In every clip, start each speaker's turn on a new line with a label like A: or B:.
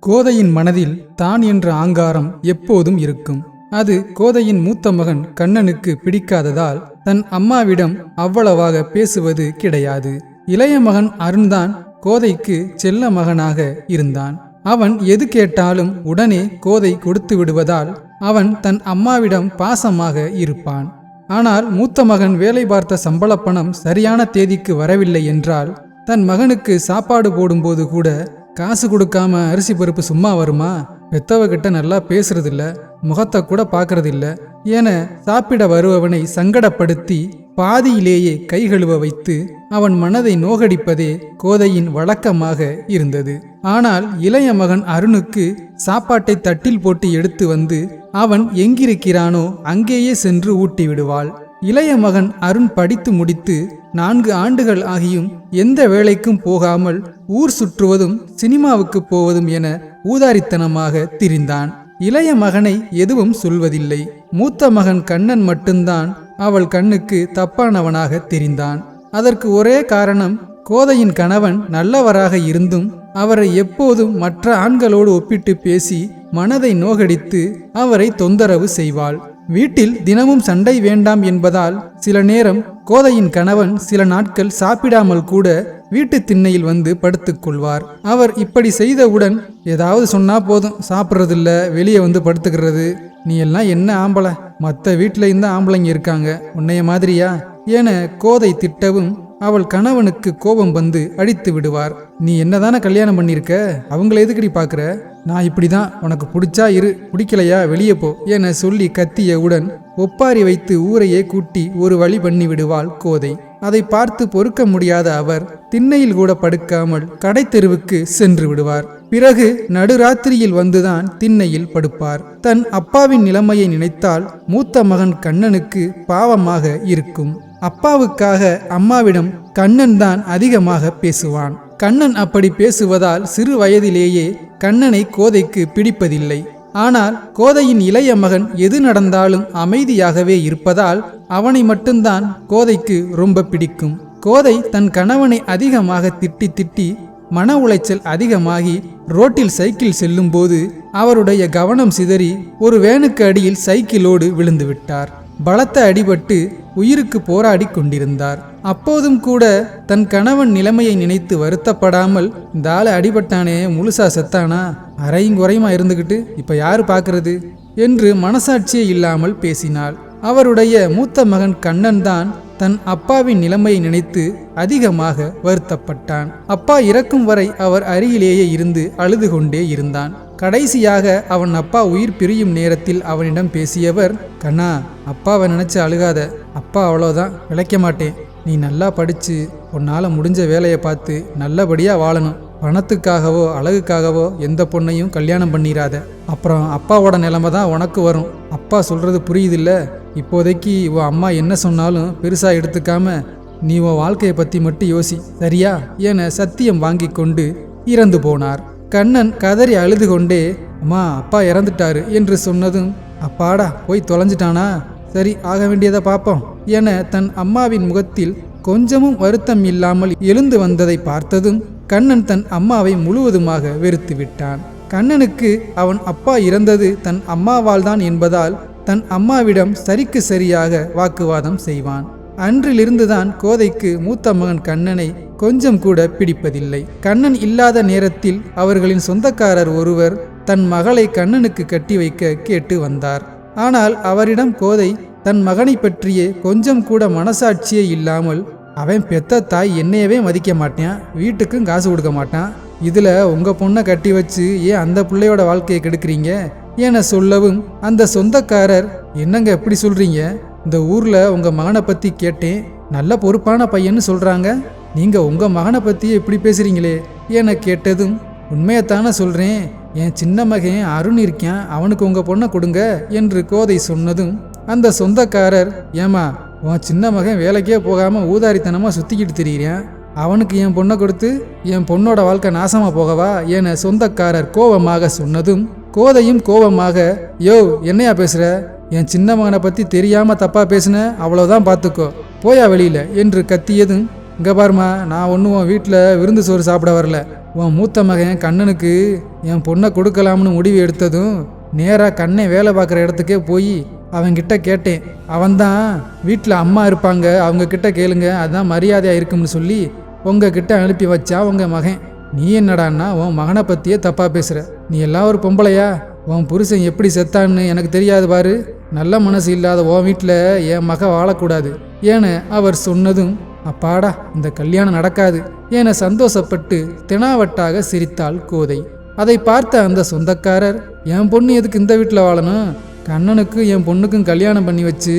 A: கோதையின் மனதில் தான் என்ற ஆங்காரம் எப்போதும் இருக்கும். அது கோதையின் மூத்த மகன் கண்ணனுக்கு பிடிக்காததால் தன் அம்மாவிடம் அவ்வளவாக பேசுவது கிடையாது. இளைய மகன் அருண்தான் கோதைக்கு செல்ல மகனாக இருந்தான். அவன் எது கேட்டாலும் உடனே கோதை கொடுத்து விடுவதால் அவன் தன் அம்மாவிடம் பாசமாக இருப்பான். ஆனால் மூத்த மகன் வேலை பார்த்த சம்பள பணம் சரியான தேதிக்கு வரவில்லை என்றால் தன் மகனுக்கு சாப்பாடு போடும்போது கூட காசு கொடுக்காம அரிசி பருப்பு சும்மா வருமா, பெத்தவகிட்ட நல்லா பேசுறதில்ல, முகத்தை கூட பார்க்கறதில்ல என சாப்பிட வருபவனை சங்கடப்படுத்தி பாதியிலேயே கை கழுவ வைத்து அவன் மனதை நோகடிப்பதே கோதையின் வழக்கமாக இருந்தது. ஆனால் இளைய மகன் அருணுக்கு சாப்பாட்டை தட்டில் போட்டு எடுத்து வந்து அவன் எங்கிருக்கிறானோ அங்கேயே சென்று ஊட்டி விடுவாள். இளைய மகன் அருண் படித்து முடித்து 4 ஆண்டுகள் ஆகியும் எந்த வேலைக்கும் போகாமல் ஊர் சுற்றுவதும் சினிமாவுக்கு போவதும் என ஊதாரித்தனமாக திரிந்தான். இளைய மகனை எதுவும் சொல்வதில்லை. மூத்த மகன் கண்ணன் மட்டும்தான் அவள் கண்ணுக்கு தப்பானவனாக தெரிந்தான். அதற்கு ஒரே காரணம், கோதையின் கணவன் நல்லவராக இருந்தும் அவரை எப்போதும் மற்ற ஆண்களோடு ஒப்பிட்டு பேசி மனதை நோகடித்து அவரை தொந்தரவு செய்வாள். வீட்டில் தினமும் சண்டை வேண்டாம் என்பதால் சில நேரம் கோதையின் கணவன் சில நாட்கள் சாப்பிடாமல் கூட வீட்டு திண்ணையில் வந்து படுத்துக்கொள்வார். அவர் இப்படி செய்தவுடன் ஏதாவது சொன்னா போதும், சாப்பிட்றதில்ல, வெளியே வந்து படுத்துக்கிறது, நீ எல்லாம் என்ன ஆம்பளை, மற்ற வீட்டில் இந்த ஆம்பளைங்க இருக்காங்க, உன்னைய மாதிரியா என கோதை திட்டவும் அவள் கணவனுக்கு கோபம் வந்து அடித்து விடுவார். நீ என்னதானே கல்யாணம் பண்ணியிருக்க, அவங்கள எதுக்கடி பார்க்குற, நான் இப்படிதான், உனக்கு பிடிச்சா இரு, பிடிக்கலையா வெளியே போ என சொல்லி கத்தியவுடன் ஒப்பாரி வைத்து ஊரையே கூட்டி ஒரு வழி பண்ணி விடுவாள் கோதை. அதை பார்த்து பொறுக்க முடியாத அவர் திண்ணையில் கூட படுக்காமல் கடை தெருவுக்கு சென்று விடுவார். பிறகு நடுராத்திரியில் வந்துதான் திண்ணையில் படுப்பார். தன் அப்பாவின் நிலைமையை நினைத்தால் மூத்த மகன் கண்ணனுக்கு பாவமாக இருக்கும். அப்பாவுக்காக அம்மாவிடம் கண்ணன் தான் அதிகமாக பேசுவான். கண்ணன் அப்படி பேசுவதால் சிறு வயதிலேயே கண்ணனை கோதைக்கு பிடிப்பதில்லை. ஆனால் கோதையின் இளைய மகன் எது நடந்தாலும் அமைதியாகவே இருப்பதால் அவனை மட்டும்தான் கோதைக்கு ரொம்ப பிடிக்கும். கோதை தன் கணவனை அதிகமாக திட்டி திட்டி மன உளைச்சல் அதிகமாகி ரோட்டில் சைக்கிள் செல்லும் போது அவருடைய கவனம் சிதறி ஒரு வேனுக்கு அடியில் சைக்கிளோடு விழுந்து விட்டார். பலத்த அடிபட்டு உயிருக்கு போராடி கொண்டிருந்தார். அப்போதும் கூட தன் கணவன் நிலைமையை நினைத்து வருத்தப்படாமல், இந்த ஆளு அடிபட்டானே, முழுசா செத்தானா, அரையும் குறையுமா இருந்துகிட்டு இப்ப யாரு பார்க்கறது என்று மனசாட்சியே இல்லாமல் பேசினாள். அவருடைய மூத்த மகன் கண்ணன் தான் தன் அப்பாவின் நிலைமையை நினைத்து அதிகமாக வருத்தப்பட்டான். அப்பா இறக்கும் வரை அவர் அருகிலேயே இருந்து அழுது கொண்டே இருந்தான். கடைசியாக அவன் அப்பா உயிர் பிரியும் நேரத்தில் அவனிடம் பேசியவர், கண்ணா, அப்பாவை நினைச்சு அழுகாத, அப்பா அவ்வளோதான், விளைக்க மாட்டேன், நீ நல்லா படிச்சு உன்னால முடிஞ்ச வேலையை பார்த்து நல்லபடியா வாழணும், பணத்துக்காகவோ அழகுக்காகவோ எந்த பொண்ணையும் கல்யாணம் பண்ணிடாத, அப்புறம் அப்பாவோட நிலைமை தான் உனக்கு வரும், அப்பா சொல்றது புரியுதில்ல, இப்போதைக்கு உன் அம்மா என்ன சொன்னாலும் பெருசா எடுத்துக்காம நீ உன் வாழ்க்கையை பத்தி மட்டும் யோசி, சரியா என சத்தியம் வாங்கி கொண்டு இறந்து போனார். கண்ணன் கதறி அழுது கொண்டே, அம்மா அப்பா இறந்துட்டாரு என்று சொன்னதும், அப்பாடா போய் தொலைஞ்சிட்டானா, சரி ஆக வேண்டியதை பார்ப்போம் என தன் அம்மாவின் முகத்தில் கொஞ்சமும் வருத்தம் இல்லாமல் எழுந்து வந்ததை பார்த்ததும் கண்ணன் தன் அம்மாவை முழுவதுமாக வெறுத்து விட்டான். கண்ணனுக்கு அவன் அப்பா இறந்தது தன் அம்மாவால் தான் என்பதால் தன் அம்மாவிடம் சரிக்கு சரியாக வாக்குவாதம் செய்வான். அன்றிலிருந்துதான் கோதைக்கு மூத்த மகன் கண்ணனை கொஞ்சம் கூட பிடிப்பதில்லை. கண்ணன் இல்லாத நேரத்தில் அவர்களின் சொந்தக்காரர் ஒருவர் தன் மகளை கண்ணனுக்கு கட்டி வைக்க கேட்டு வந்தார். ஆனால் அவரிடம் கோதை தன் மகனை பற்றியே கொஞ்சம் கூட மனசாட்சியே இல்லாமல், அவன் பெத்த தாய் என்னையவே மதிக்க மாட்டான், வீட்டுக்கும் காசு கொடுக்க மாட்டான், இதுல உங்க பொண்ணை கட்டி வச்சு ஏன் அந்த பிள்ளையோட வாழ்க்கையை கெடுக்கிறீங்க என சொல்லவும் அந்த சொந்தக்காரர், என்னங்க எப்படி சொல்றீங்க, இந்த ஊர்ல உங்க மகனை பத்தி கேட்டேன், நல்ல பொறுப்பான பையன்னு சொல்றாங்க, நீங்க உங்க மகனை பத்தி இப்படி பேசுறீங்களே என கேட்டதும், உண்மையத்தானே சொல்றேன், என் சின்ன மகன் அருண் இருக்கான், அவனுக்கு உங்க பொண்ணை கொடுங்க என்று கோதை சொன்னதும் அந்த சொந்தக்காரர், ஏமா உன் சின்ன மகன் வேலைக்கே போகாம ஊதாரித்தனமா சுத்திக்கிட்டு திரியிறான், அவனுக்கு என் பொண்ணை கொடுத்து என் பொண்ணோட வாழ்க்கை நாசமா போகவா என சொந்தக்காரர் கோபமாக சொன்னதும் கோதையும் கோபமாக, யோ என்னையா பேசுற, என் சின்ன மகனை பத்தி தெரியாம தப்பா பேசுன, அவ்வளவுதான் பார்த்துக்கோ, போயா வெளியில என்று கத்தியதும், இங்க பாருமா, நான் ஒன்றும் வீட்டில் விருந்து சோறு சாப்பிட வரல, உன் மூத்த மகன் கண்ணனுக்கு என் பொண்ணை கொடுக்கலாம்னு முடிவு எடுத்ததும் நேராக கண்ணை வேலை பார்க்குற இடத்துக்கே போய் அவன்கிட்ட கேட்டேன். அவன்தான் வீட்டில் அம்மா இருப்பாங்க, அவங்க கிட்ட கேளுங்க, அதுதான் மரியாதையாக இருக்கும்னு சொல்லி உங்ககிட்ட அனுப்பி வச்சா உங்கள் மகன். நீ என்னடான்னா உன் மகனை பற்றியே தப்பாக பேசுகிற. நீ எல்லாம் ஒரு பொம்பளையா? உன் புருஷன் எப்படி செத்தான்னு எனக்கு தெரியாது பாரு. நல்ல மனசு இல்லாத உன் வீட்டில் என் மக வாழக்கூடாது என அவர் சொன்னதும், அப்பாடா இந்த கல்யாணம் நடக்காது என சந்தோஷப்பட்டு தெனாவட்டாக சிரித்தாள் கோதை. அதை பார்த்த அந்த சொந்தக்காரர், என் பொண்ணு எதுக்கு இந்த வீட்டில் வாழணும்? கண்ணனுக்கு என் பொண்ணுக்கும் கல்யாணம் பண்ணி வச்சு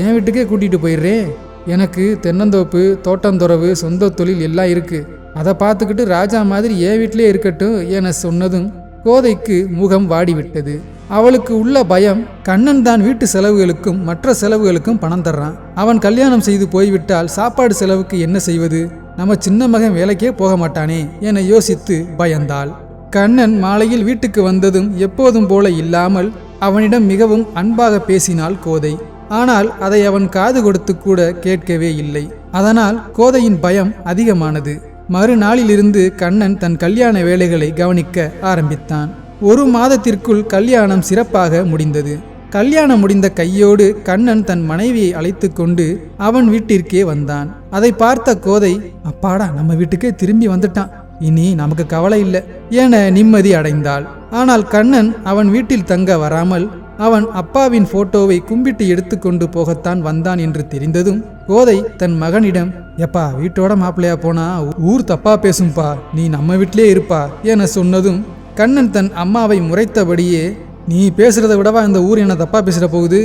A: என் வீட்டுக்கே கூட்டிகிட்டு போயிடுறேன். எனக்கு தென்னந்தோப்பு, தோட்டந்துறவு, சொந்த தொழில் எல்லாம் இருக்கு. அதை பார்த்துக்கிட்டு ராஜா மாதிரி என் வீட்டிலே இருக்கட்டும் என சொன்னதும் கோதைக்கு முகம் வாடிவிட்டது. அவளுக்கு உள்ள பயம், கண்ணன் தான் வீட்டு செலவுகளுக்கும் மற்ற செலவுகளுக்கும் பணம் தர்றான். அவன் கல்யாணம் செய்து போய்விட்டால் சாப்பாடு செலவுக்கு என்ன செய்வது? நம்ம சின்ன மகன் வேலைக்கே போக மாட்டானே என யோசித்து பயந்தாள். கண்ணன் மாலையில் வீட்டுக்கு வந்ததும் எப்போதும் போல இல்லாமல் அவனிடம் மிகவும் அன்பாக பேசினாள் கோதை. ஆனால் அதை அவன் காது கொடுத்து கூட கேட்கவே இல்லை. அதனால் கோதையின் பயம் அதிகமானது. மறுநாளிலிருந்து கண்ணன் தன் கல்யாண வேலைகளை கவனிக்க ஆரம்பித்தான். 1 மாதத்திற்குள் கல்யாணம் சிறப்பாக முடிந்தது. கல்யாணம் முடிந்த கையோடு கண்ணன் தன் மனைவியை அழைத்து கொண்டு அவன் வீட்டிற்கே வந்தான். அதை பார்த்த கோதை, அப்பாடா நம்ம வீட்டுக்கே திரும்பி வந்துட்டான், இனி நமக்கு கவலை இல்லை என நிம்மதி அடைந்தாள். ஆனால் கண்ணன் அவன் வீட்டில் தங்க வராமல் அவன் அப்பாவின் போட்டோவை கும்பிட்டு எடுத்துக்கொண்டு போகத்தான் வந்தான் என்று தெரிந்ததும் கோதை தன் மகனிடம், எப்பா வீட்டோட மாப்பிள்ளையா போனா ஊர் தப்பா பேசும்பா, நீ நம்ம வீட்டிலே இருப்பா என சொன்னதும் கண்ணன் தன் அம்மாவை முறைத்தபடியே, நீ பேசுறதை விடவா இந்த ஊர் என்ன தப்பா பேசுற போகுது?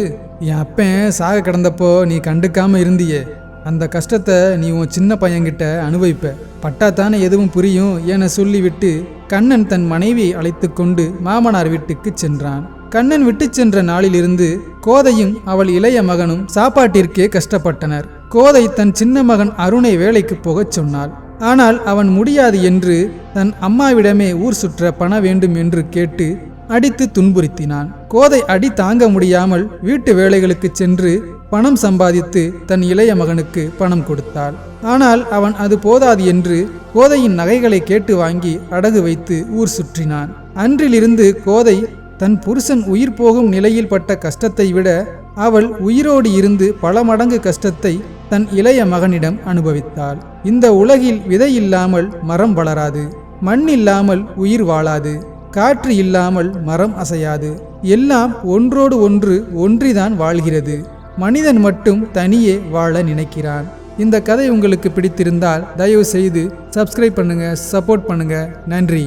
A: என் அப்பன் சாக கிடந்தப்போ நீ கண்டுக்காம இருந்தியே, அந்த கஷ்டத்தை நீ உன் சின்ன பையன்கிட்ட அனுபவிப்ப, பட்டாத்தானே எதுவும் புரியும் என சொல்லிவிட்டு கண்ணன் தன் மனைவியை அழைத்து கொண்டு மாமனார் வீட்டுக்கு சென்றான். கண்ணன் விட்டு சென்ற நாளிலிருந்து கோதையும் அவள் இளைய மகனும் சாப்பாட்டிற்கே கஷ்டப்பட்டனர். கோதை தன் சின்ன மகன் அருணை வேலைக்கு போகச் சொன்னாள். ஆனால் அவன் முடியாது என்று தன் அம்மாவிடமே ஊர் சுற்ற பண வேண்டும் என்று கேட்டு அடித்து துன்புறுத்தினான். கோதை அடி தாங்க முடியாமல் வீட்டு வேலைகளுக்கு சென்று பணம் சம்பாதித்து தன் இளைய மகனுக்கு பணம் கொடுத்தாள். ஆனால் அவன் அது போதாது என்று கோதையின் நகைகளை கேட்டு வாங்கி அடகு வைத்து ஊர் சுற்றினான். அன்றிலிருந்து கோதை தன் புருஷன் உயிர் போகும் நிலையில் பட்ட கஷ்டத்தை விட அவள் உயிரோடு இருந்து பல மடங்கு கஷ்டத்தை தன் இளைய மகனிடம் அனுபவித்தாள். இந்த உலகில் விதை இல்லாமல் மரம் வளராது, மண் இல்லாமல் உயிர் வாழாது, காற்று இல்லாமல் மரம் அசையாது, எல்லாம் ஒன்றோடு ஒன்று ஒன்றிதான் வாழ்கிறது. மனிதன் மட்டும் தனியே வாழ நினைக்கிறான். இந்த கதை உங்களுக்கு பிடித்திருந்தால் தயவு செய்து சப்ஸ்கிரைப் பண்ணுங்க, சப்போர்ட் பண்ணுங்க. நன்றி.